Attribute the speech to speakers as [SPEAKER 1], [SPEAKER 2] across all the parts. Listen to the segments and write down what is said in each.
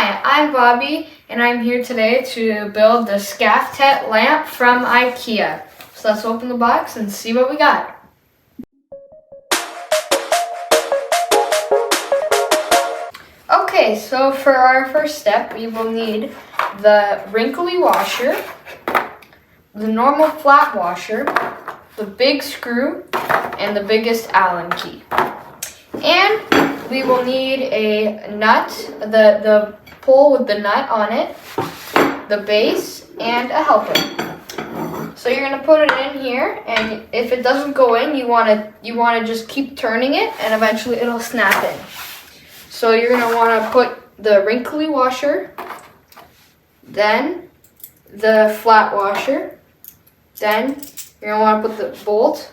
[SPEAKER 1] Hi, I'm Bobby, and I'm here today to build the Skaftet lamp from IKEA. So let's open the box and see what we got. Okay, so for our first step, we will need the wrinkly washer, the normal flat washer, the big screw, and the biggest Allen key. And we will need a nut, the pole with the nut on it, the base, and a helper. So you're gonna put it in here, and if it doesn't go in, you wanna just keep turning it, and eventually it'll snap in. So you're gonna wanna put the wrinkly washer, then the flat washer, then you're gonna wanna put the bolt,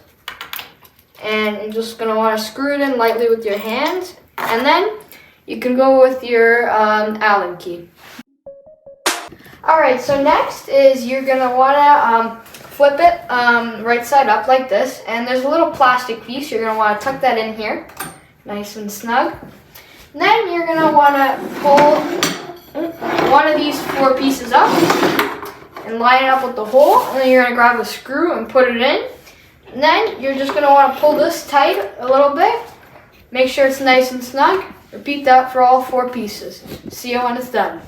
[SPEAKER 1] and you're just gonna wanna screw it in lightly with your hand, and then you can go with your Allen key. Alright, so next is you're gonna wanna flip it right side up like this, and there's a little plastic piece. You're gonna wanna tuck that in here, nice and snug. And then you're gonna wanna pull one of these four pieces up and line it up with the hole, and then you're gonna grab a screw and put it in. And then you're just gonna wanna pull this tight a little bit. Make sure it's nice and snug. Repeat that for all four pieces. See you when it's done.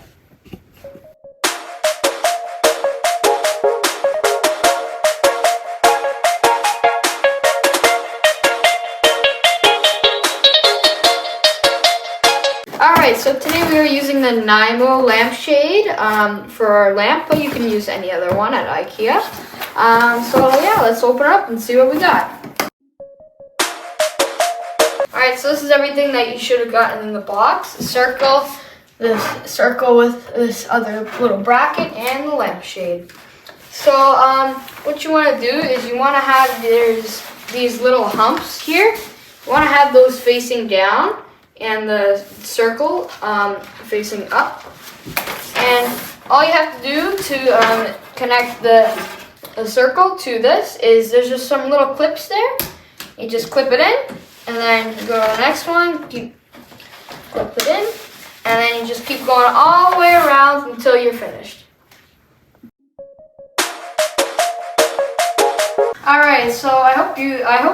[SPEAKER 1] Alright, so today we are using the Nymo lampshade for our lamp, but you can use any other one at IKEA. So yeah, let's open it up and see what we got. Alright, so this is everything that you should have gotten in the box. The circle, this circle with this other little bracket, and the lampshade. So what you want to do is you want to have, there's these little humps here. You want to have those facing down and the circle facing up. And all you have to do to connect the circle to this is there's just some little clips there. You just clip it in, and then you go to the next one, clip it in, and then you just keep going all the way around until you're finished. Alright, so I hope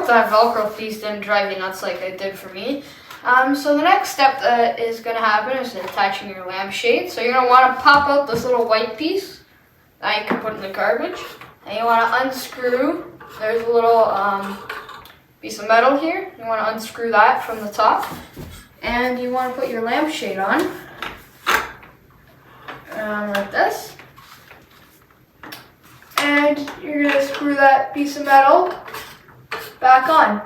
[SPEAKER 1] that Velcro piece didn't drive you nuts like it did for me. So the next step that is going to happen is attaching your lampshade. So you're going to want to pop out this little white piece that you can put in the garbage. And you want to unscrew, there's a little piece of metal here. You want to unscrew that from the top. And you want to put your lampshade on, like this. And you're going to screw that piece of metal back on.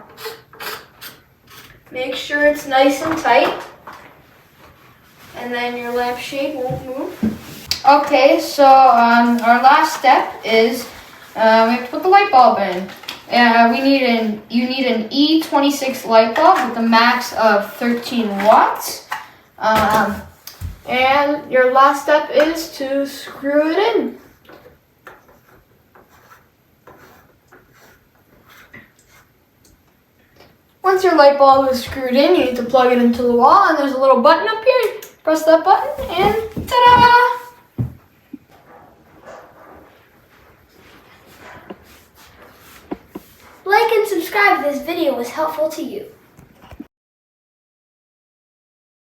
[SPEAKER 1] Make sure it's nice and tight, and then your lampshade won't move. Okay, so our last step is we have to put the light bulb in. You need an E26 light bulb with a max of 13 watts. And your last step is to screw it in. Once your light bulb is screwed in, you need to plug it into the wall, and there's a little button up here. Press that button, and ta-da!
[SPEAKER 2] Like and subscribe if this video was helpful to you.